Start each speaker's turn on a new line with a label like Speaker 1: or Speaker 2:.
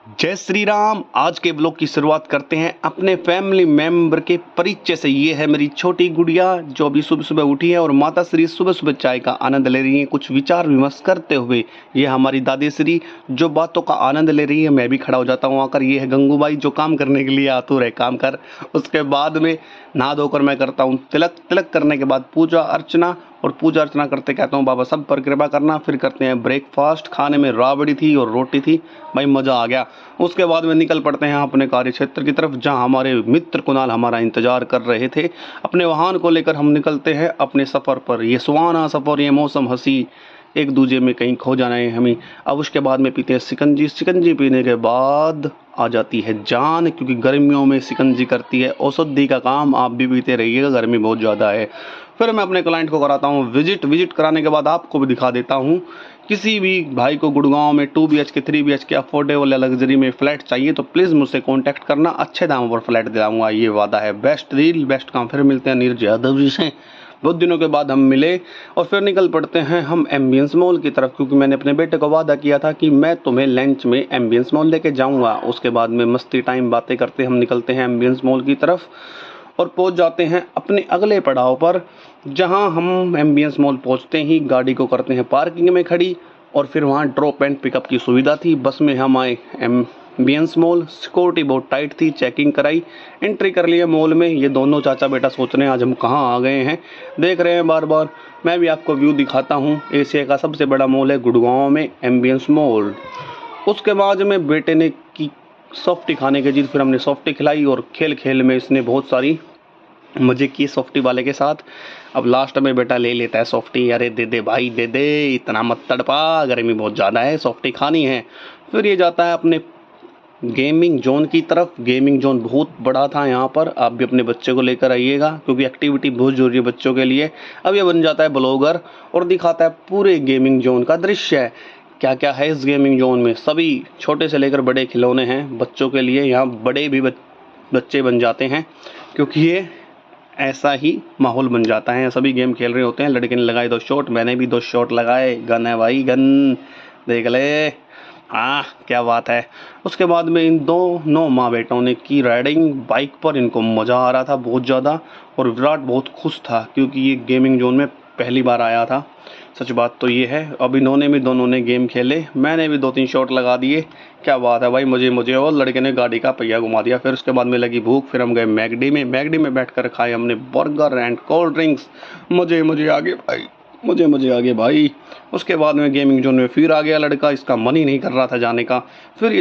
Speaker 1: जय श्री राम। आज के ब्लॉग की शुरुआत करते हैं अपने फैमिली मेंबर के परिचय से। ये है मेरी छोटी गुड़िया जो अभी सुबह सुबह उठी है और माता श्री सुबह सुबह चाय का आनंद ले रही हैं, कुछ विचार विमर्श करते हुए। ये हमारी दादी श्री जो बातों का आनंद ले रही है। मैं भी खड़ा हो जाता हूँ आकर। ये है गंगूबाई जो काम करने के लिए आतुर है, काम कर। उसके बाद में नहा धोकर मैं करता हूँ तिलक। तिलक करने के बाद पूजा अर्चना, और पूजा अर्चना करते कहता हूँ बाबा सब पर कृपा करना। फिर करते हैं ब्रेकफास्ट। खाने में राबड़ी थी और रोटी थी, भाई मज़ा आ गया। उसके बाद में निकल पड़ते हैं अपने कार्य क्षेत्र की तरफ, जहां हमारे मित्र कुणाल हमारा इंतजार कर रहे थे। अपने वाहन को लेकर हम निकलते हैं अपने सफ़र पर। ये सुहाना सफ़र, ये मौसम हंसी, एक दूजे में कहीं खो जाना है हमें। अब उसके बाद में पीते हैं शिकंजी। शिकंजी पीने के बाद आ जाती है जान, क्योंकि गर्मियों में शिकंजी करती है औषधि का काम। आप भी पीते रहिएगा, गर्मी बहुत ज़्यादा है। फिर मैं अपने क्लाइंट को कराता हूँ विजिट कराने के बाद आपको भी दिखा देता हूँ। किसी भी भाई को गुड़गांव में 2 BHK 3 BHK अफोर्डेबल या लग्जरी में फ्लैट चाहिए तो प्लीज़ मुझसे कांटेक्ट करना। अच्छे दामों पर फ्लैट दिलाऊंगा, ये वादा है। बेस्ट डील बेस्ट काम। फिर मिलते हैं नीरज यादव जी से। बहुत दिनों के बाद हम मिले और फिर निकल पड़ते हैं हम एम्बियंस मॉल की तरफ, क्योंकि मैंने अपने बेटे को वादा किया था कि मैं तुम्हें लंच में एम्बियंस मॉल लेके जाऊंगा। उसके बाद में मस्ती टाइम बातें करते हम निकलते हैं एम्बियंस मॉल की तरफ और पहुंच जाते हैं अपने अगले पड़ाव पर। जहां हम एम्बियंस मॉल पहुंचते ही गाड़ी को करते हैं पार्किंग में खड़ी, और फिर वहां ड्रॉप एंड पिकअप की सुविधा थी। बस में हम आए एम्बियंस मॉल। सिक्योरिटी बहुत टाइट थी, चेकिंग कराई, एंट्री कर लिया मॉल में। ये दोनों चाचा बेटा सोच रहे हैं आज हम कहाँ आ गए हैं, देख रहे हैं बार बार। मैं भी आपको व्यू दिखाता हूँ। एशिया का सबसे बड़ा मॉल है गुड़गांव में एम्बियंस मॉल। उसके बाद में बेटे ने की सॉफ्टी खाने की जिद, फिर हमने सॉफ्टी खिलाई और खेल खेल में इसने बहुत सारी मजे किए सॉफ्टी वाले के साथ। अब लास्ट में बेटा ले लेता है सॉफ्टी। अरे दे दे भाई दे दे, इतना मत तड़पा, गर्मी बहुत ज़्यादा है, सॉफ्टी खानी है। फिर ये जाता है अपने गेमिंग जोन की तरफ। गेमिंग जोन बहुत बड़ा था यहाँ पर। आप भी अपने बच्चे को लेकर आइएगा, क्योंकि एक्टिविटी बहुत ज़रूरी है बच्चों के लिए। अब ये बन जाता है ब्लॉगर और दिखाता है पूरे गेमिंग जोन का दृश्य। क्या क्या है इस गेमिंग जोन में, सभी छोटे से लेकर बड़े खिलौने हैं बच्चों के लिए। यहाँ बड़े भी बच्चे बन जाते हैं, क्योंकि ये ऐसा ही माहौल बन जाता है। सभी गेम खेल रहे होते हैं। लड़के ने लगाए 2 शॉट, मैंने भी 2 शॉट लगाए। गन है भाई, गन देख ले। हाँ क्या बात है। उसके बाद में इन दोनों माँ बेटों ने की राइडिंग बाइक पर। इनको मज़ा आ रहा था बहुत ज़्यादा, और विराट बहुत खुश था क्योंकि ये गेमिंग जोन में पहली बार आया था। सच बात तो ये है। अब इन्होंने भी दोनों ने गेम खेले, मैंने भी 2-3 शॉट लगा दिए। क्या बात है भाई, मुझे और लड़के ने गाड़ी का पहिया घुमा दिया। फिर उसके बाद में लगी भूख, फिर हम गए मैगडी में बैठकर खाए हमने बर्गर एंड कोल्ड ड्रिंक्स। मुझे आगे भाई, मुझे आगे भाई। उसके बाद में गेमिंग जोन में फिर आ गया लड़का, इसका मन ही नहीं कर रहा था जाने का। फिर